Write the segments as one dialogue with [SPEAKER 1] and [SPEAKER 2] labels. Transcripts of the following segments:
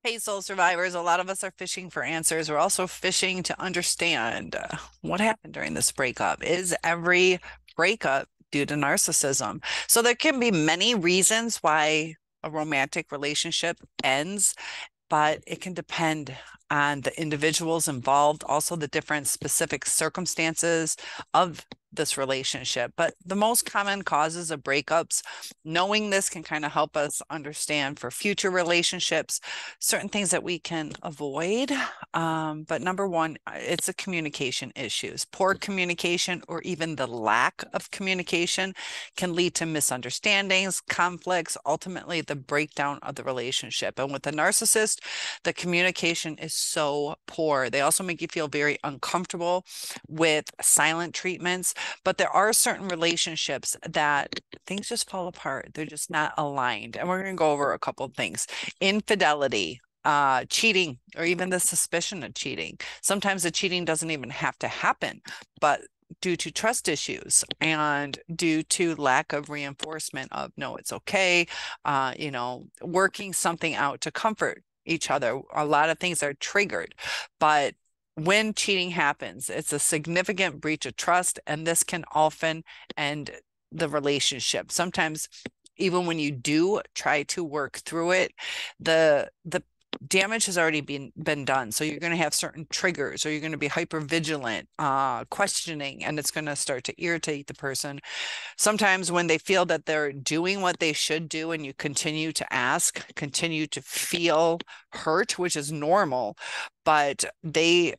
[SPEAKER 1] Hey, soul survivors, a lot of us are fishing for answers. We're also fishing to understand what happened during this breakup. Is every breakup due to narcissism? So there can be many reasons why a romantic relationship ends, but it can depend on the individuals involved, also the different specific circumstances of this relationship. But the most common causes of breakups, knowing this can kind of help us understand for future relationships, certain things that we can avoid. But number one, it's the communication issues. Poor communication or even the lack of communication can lead to misunderstandings, conflicts, ultimately the breakdown of the relationship. And with a narcissist, the communication is so poor. They also make you feel very uncomfortable with silent treatments. But there are certain relationships that things just fall apart. They're just not aligned. And we're going to go over a couple of things. Infidelity, cheating, or even the suspicion of cheating. Sometimes the cheating doesn't even have to happen, but due to trust issues and due to lack of reinforcement of no, it's okay, working something out to comfort each other. A lot of things are triggered, but when cheating happens, it's a significant breach of trust, and this can often end the relationship. Sometimes, even when you do try to work through it, the damage has already been done. So you're going to have certain triggers, or you're going to be hyper vigilant, questioning, and it's going to start to irritate the person. Sometimes when they feel that they're doing what they should do and you continue to ask, continue to feel hurt, which is normal, but they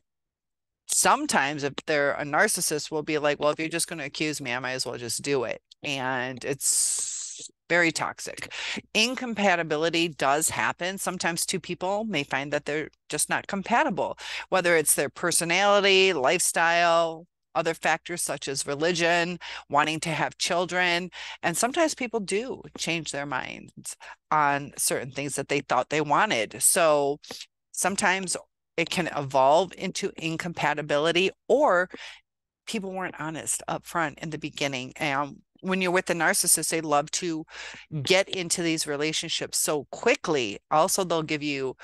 [SPEAKER 1] sometimes, if they're a narcissist, will be like, well, if you're just going to accuse me, I might as well just do it. And it's very toxic. Incompatibility does happen. Sometimes two people may find that they're just not compatible, whether it's their personality, lifestyle, other factors such as religion, wanting to have children. And sometimes people do change their minds on certain things that they thought they wanted. So sometimes it can evolve into incompatibility, or people weren't honest up front in the beginning. And when you're with a narcissist, they love to get into these relationships so quickly. Also, they'll give you,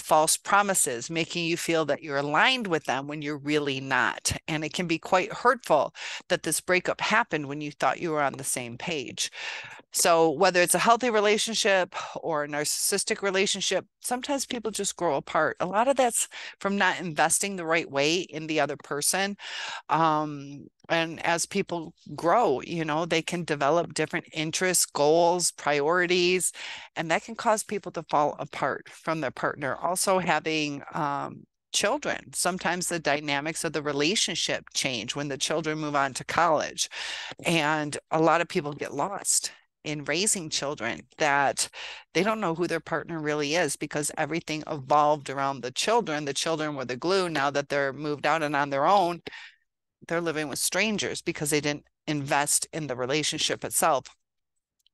[SPEAKER 1] false promises, making you feel that you're aligned with them when you're really not. And it can be quite hurtful that this breakup happened when you thought you were on the same page. So whether it's a healthy relationship or a narcissistic relationship, sometimes people just grow apart. A lot of that's from not investing the right way in the other person. And as people grow, they can develop different interests, goals, priorities, and that can cause people to fall apart from their partner. Also having children. Sometimes the dynamics of the relationship change when the children move on to college. And a lot of people get lost in raising children, that they don't know who their partner really is because everything evolved around the children. The children were the glue. Now that they're moved out and on their own, they're living with strangers because they didn't invest in the relationship itself.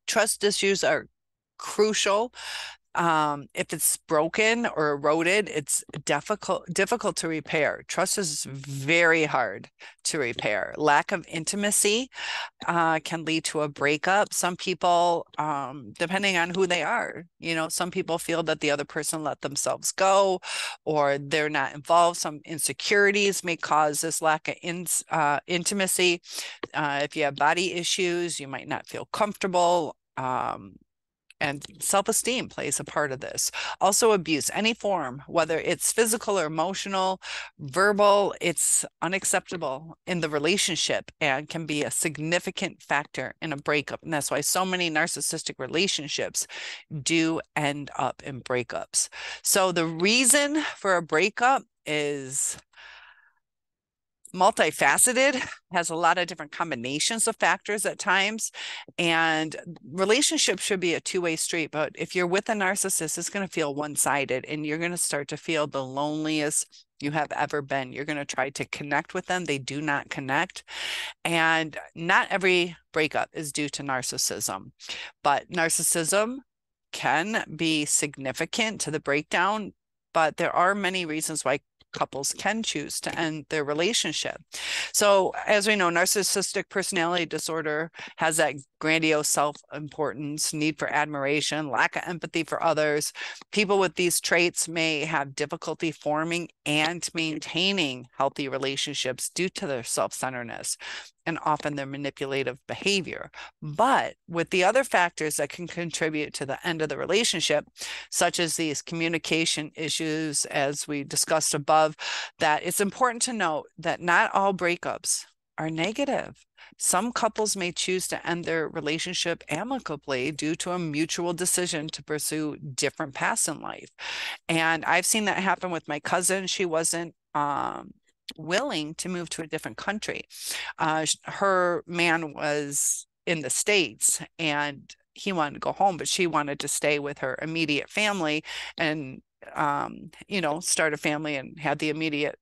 [SPEAKER 1] Trust issues are crucial. If it's broken or eroded, it's difficult to repair. Trust is very hard to repair. Lack of intimacy can lead to a breakup. Some people, depending on who they are, some people feel that the other person let themselves go, or they're not involved. Some insecurities may cause this lack of intimacy. If you have body issues, you might not feel comfortable. And self-esteem plays a part of this. Also, abuse, any form, whether it's physical or emotional, verbal, it's unacceptable in the relationship and can be a significant factor in a breakup. And that's why so many narcissistic relationships do end up in breakups. So the reason for a breakup is multifaceted, has a lot of different combinations of factors at times, and relationships should be a two-way street. But if you're with a narcissist, it's going to feel one-sided, and you're going to start to feel the loneliest you have ever been. You're going to try to connect with them. They do not connect. And not every breakup is due to narcissism, but narcissism can be significant to the breakdown. But there are many reasons why couples can choose to end their relationship. So, as we know, narcissistic personality disorder has that grandiose self-importance, need for admiration, lack of empathy for others. People with these traits may have difficulty forming and maintaining healthy relationships due to their self-centeredness and often their manipulative behavior. But with the other factors that can contribute to the end of the relationship, such as these communication issues, as we discussed above, that it's important to note that not all breakups are negative. Some couples may choose to end their relationship amicably due to a mutual decision to pursue different paths in life. And I've seen that happen with my cousin. She wasn't willing to move to a different country. Her man was in the States and he wanted to go home, but she wanted to stay with her immediate family and, start a family and have the immediate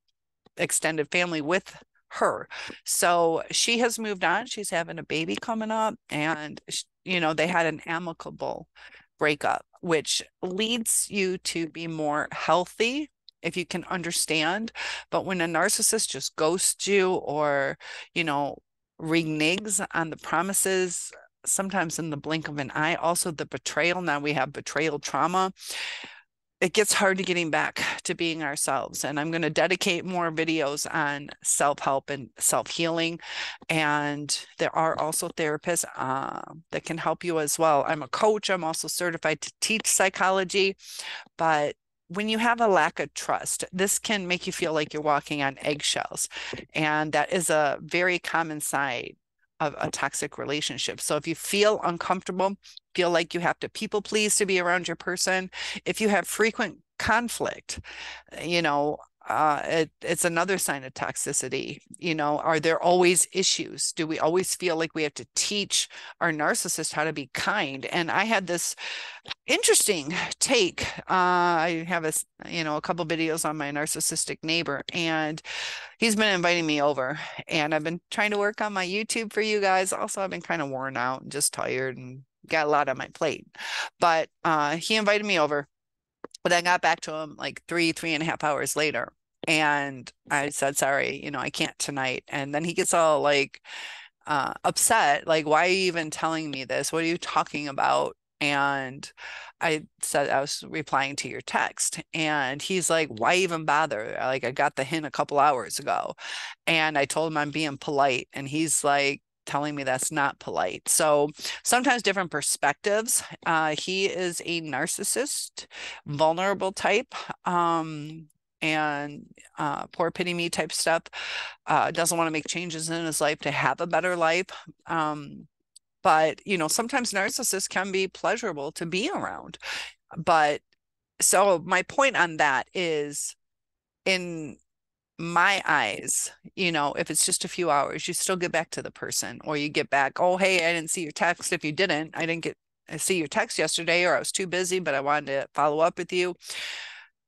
[SPEAKER 1] extended family with her. So she has moved on. She's having a baby coming up, and they had an amicable breakup, which leads you to be more healthy if you can understand. But when a narcissist just ghosts you or, reneges on the promises, sometimes in the blink of an eye, also the betrayal. Now we have betrayal trauma. It gets hard to getting back to being ourselves. And I'm going to dedicate more videos on self-help and self-healing. And there are also therapists that can help you as well. I'm a coach. I'm also certified to teach psychology. But when you have a lack of trust, this can make you feel like you're walking on eggshells. And that is a very common side of a toxic relationship. So if you feel uncomfortable, feel like you have to people please to be around your person, if you have frequent conflict, it's another sign of toxicity. Are there always issues? Do we always feel like we have to teach our narcissist how to be kind? And I had this interesting take. I have a couple videos on my narcissistic neighbor, and he's been inviting me over, and I've been trying to work on my YouTube for you guys. Also, I've been kind of worn out and just tired and got a lot on my plate. But he invited me over, but I got back to him like 3.5 hours later. And I said, sorry, I can't tonight. And then he gets all like upset, like, why are you even telling me this? What are you talking about? And I said I was replying to your text, and he's like, why even bother? Like, I got the hint a couple hours ago. And I told him I'm being polite, and he's like telling me that's not polite. So sometimes different perspectives. He is a narcissist, vulnerable type. And poor pity me type stuff, doesn't want to make changes in his life to have a better life. But sometimes narcissists can be pleasurable to be around. But so my point on that is, in my eyes, if it's just a few hours, you still get back to the person, or you get back, oh, hey, I didn't see your text. If you didn't, I see your text yesterday, or I was too busy, but I wanted to follow up with you.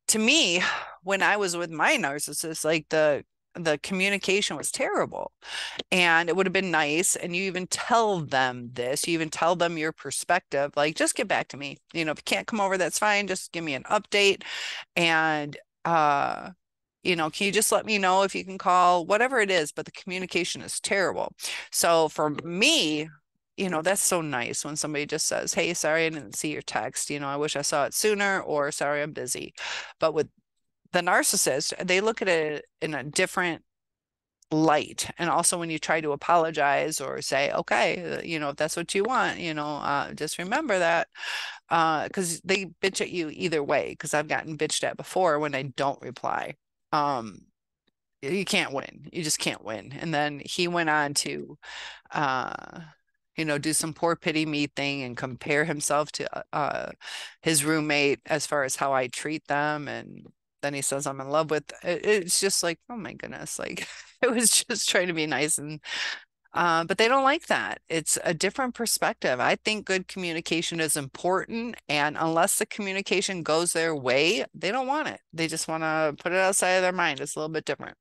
[SPEAKER 1] To me, when I was with my narcissist, like the communication was terrible, and it would have been nice. And you even tell them this, you even tell them your perspective, like, just get back to me. If you can't come over, that's fine. Just give me an update. And, can you just let me know if you can call, whatever it is, but the communication is terrible. So for me, that's so nice when somebody just says, hey, sorry, I didn't see your text. I wish I saw it sooner, or sorry, I'm busy. But with the narcissist, they look at it in a different light. And also when you try to apologize or say, okay, if that's what you want, just remember that, because they bitch at you either way, because I've gotten bitched at before when I don't reply. You can't win. You just can't win. And then he went on to, do some poor pity me thing and compare himself to his roommate as far as how I treat them. And then he says I'm in love with it. It's just like, oh my goodness, like it was just trying to be nice. And but they don't like that. It's a different perspective. I think good communication is important, and unless the communication goes their way, they don't want it. They just want to put it outside of their mind. It's a little bit different.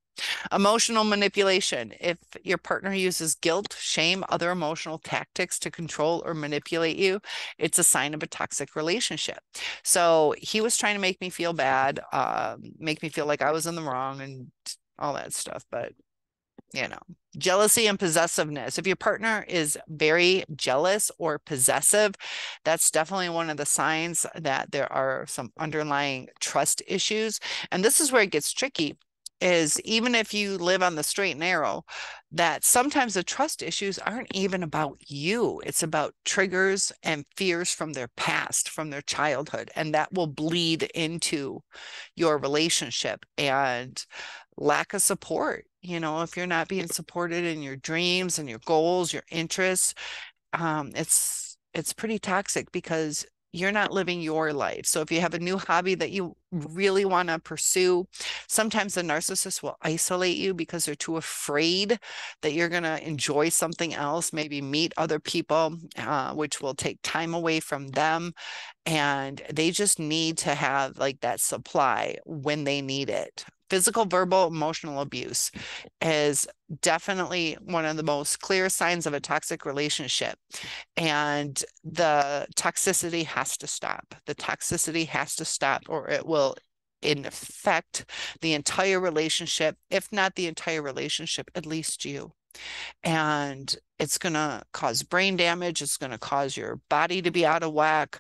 [SPEAKER 1] Emotional manipulation. If your partner uses guilt, shame, other emotional tactics to control or manipulate you, it's a sign of a toxic relationship. So he was trying to make me feel bad, make me feel like I was in the wrong and all that stuff. But you know, jealousy and possessiveness. If your partner is very jealous or possessive, that's definitely one of the signs that there are some underlying trust issues. And this is where it gets tricky, is even if you live on the straight and narrow, that sometimes the trust issues aren't even about you. It's about triggers and fears from their past, from their childhood, and that will bleed into your relationship. And lack of support. If you're not being supported in your dreams and your goals, your interests, it's pretty toxic because you're not living your life. So if you have a new hobby that you really want to pursue, sometimes the narcissist will isolate you because they're too afraid that you're going to enjoy something else, maybe meet other people, which will take time away from them. And they just need to have like that supply when they need it. Physical, verbal, emotional abuse is definitely one of the most clear signs of a toxic relationship. And the toxicity has to stop. The toxicity has to stop, or it will infect the entire relationship, if not the entire relationship, at least you. And it's going to cause brain damage. It's going to cause your body to be out of whack.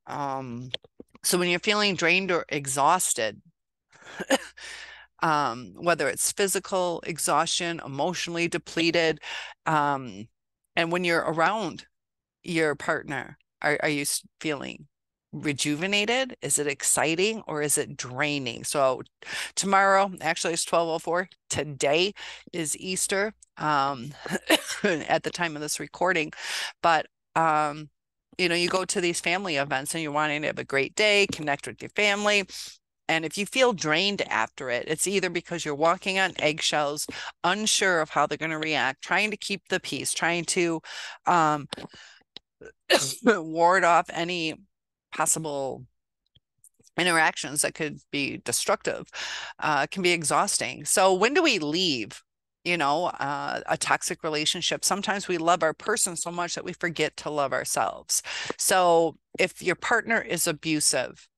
[SPEAKER 1] So when you're feeling drained or exhausted, whether it's physical exhaustion, emotionally depleted, and when you're around your partner, are you feeling rejuvenated? Is it exciting or is it draining? So tomorrow, actually it's 12:04. Today is Easter, at the time of this recording. But you go to these family events and you're wanting to have a great day, connect with your family. And if you feel drained after it, it's either because you're walking on eggshells, unsure of how they're going to react, trying to keep the peace, trying to ward off any possible interactions that could be destructive, can be exhausting. So when do we leave? A toxic relationship. Sometimes we love our person so much that we forget to love ourselves. So if your partner is abusive,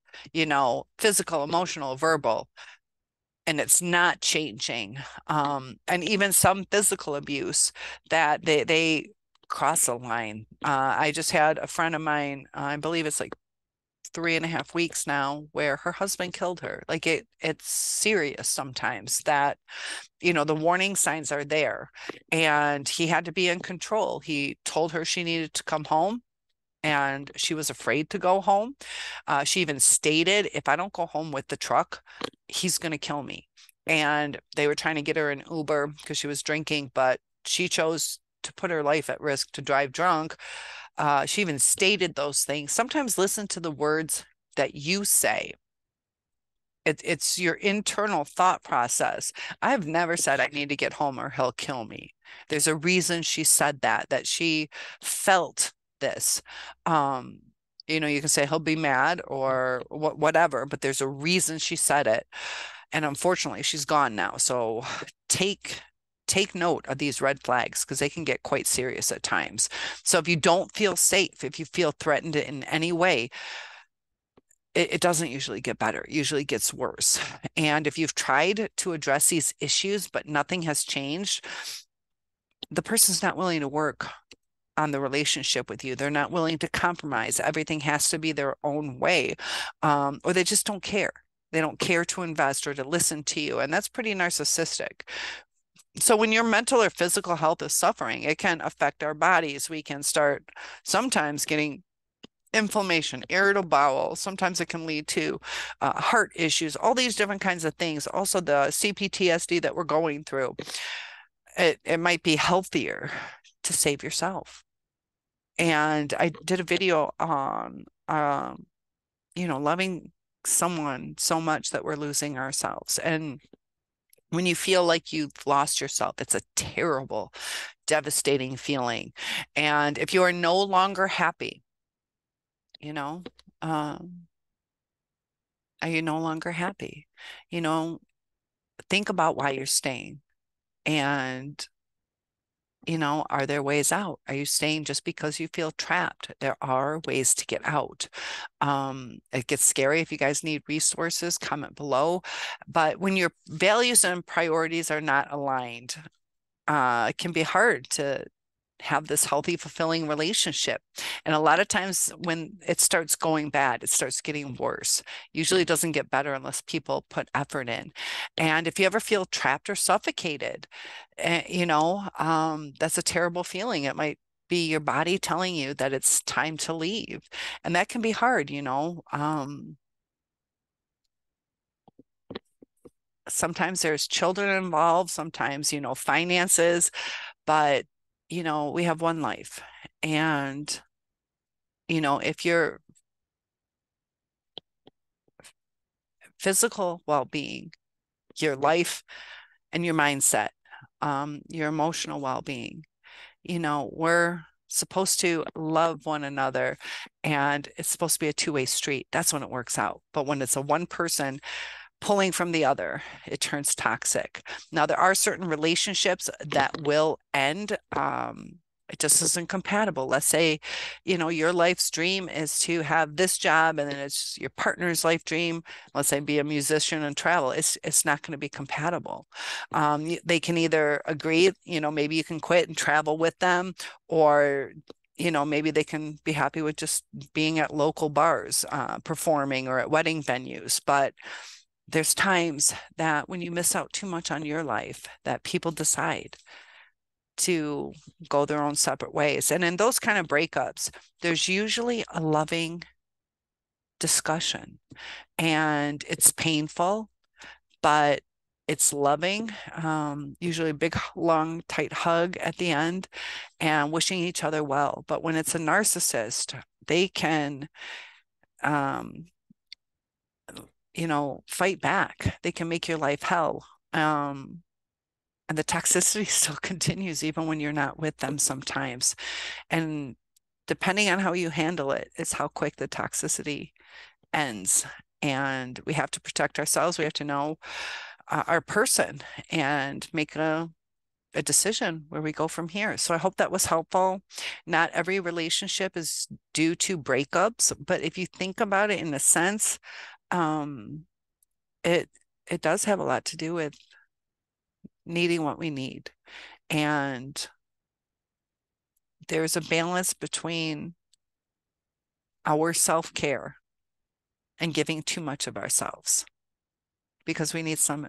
[SPEAKER 1] physical, emotional, verbal, and it's not changing, and even some physical abuse that they cross a line. I just had a friend of mine, I believe it's like 3.5 weeks now, where her husband killed her. Like it's serious sometimes that, the warning signs are there, and he had to be in control. He told her she needed to come home, and she was afraid to go home. She even stated, if I don't go home with the truck, he's going to kill me. And they were trying to get her an Uber because she was drinking, but she chose to put her life at risk to drive drunk. She even stated those things. Sometimes listen to the words that you say. It's your internal thought process. I've never said I need to get home or he'll kill me. There's a reason she said that she felt this. You can say he'll be mad or whatever, but there's a reason she said it. And unfortunately, she's gone now. So take note of these red flags because they can get quite serious at times. So if you don't feel safe, if you feel threatened in any way, it doesn't usually get better. It usually gets worse. And if you've tried to address these issues, but nothing has changed, the person's not willing to work on the relationship with you. They're not willing to compromise. Everything has to be their own way, or they just don't care. They don't care to invest or to listen to you. And that's pretty narcissistic. So when your mental or physical health is suffering, it can affect our bodies. We can start sometimes getting inflammation, irritable bowel. Sometimes it can lead to heart issues, all these different kinds of things. Also, the CPTSD that we're going through, it might be healthier to save yourself. And I did a video on, loving someone so much that we're losing ourselves. And when you feel like you've lost yourself, it's a terrible, devastating feeling. And if you are no longer happy, are you no longer happy? You know, think about why you're staying. And, are there ways out? Are you staying just because you feel trapped? There are ways to get out. It gets scary. If you guys need resources, comment below. But when your values and priorities are not aligned, it can be hard to have this healthy, fulfilling relationship. And a lot of times when it starts going bad, it starts getting worse. Usually it doesn't get better unless people put effort in. And if you ever feel trapped or suffocated, that's a terrible feeling. It might be your body telling you that it's time to leave. And that can be hard. Sometimes there's children involved, sometimes, finances, but, we have one life. And, if your physical well-being, your life and your mindset, your emotional well-being, we're supposed to love one another and it's supposed to be a two-way street. That's when it works out. But when it's a one person pulling from the other, it turns toxic. Now, there are certain relationships that will end. It just isn't compatible. Let's say, your life's dream is to have this job, and then it's your partner's life dream. Let's say be a musician and travel. It's not going to be compatible. They can either agree, maybe you can quit and travel with them, or maybe they can be happy with just being at local bars, performing, or at wedding venues. But there's times that when you miss out too much on your life, that people decide to go their own separate ways. And in those kind of breakups, there's usually a loving discussion, and it's painful, but it's loving. Usually a big, long, tight hug at the end and wishing each other well. But when it's a narcissist, they can fight back. They can make your life hell. And the toxicity still continues even when you're not with them sometimes. And depending on how you handle it, is how quick the toxicity ends. And we have to protect ourselves. We have to know our person and make a decision where we go from here. So I hope that was helpful. Not every relationship is due to breakups, but if you think about it in a sense, um, it it does have a lot to do with needing what we need. And there's a balance between our self-care and giving too much of ourselves because we need some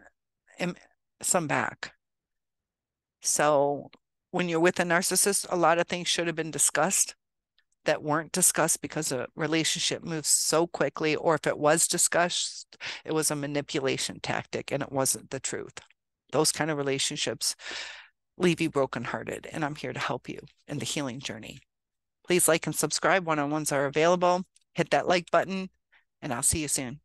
[SPEAKER 1] back. So when you're with a narcissist, a lot of things should have been discussed that weren't discussed because a relationship moves so quickly, or if it was discussed, it was a manipulation tactic and it wasn't the truth. Those kind of relationships leave you brokenhearted, and I'm here to help you in the healing journey. Please like and subscribe. One-on-ones are available. Hit that like button, and I'll see you soon.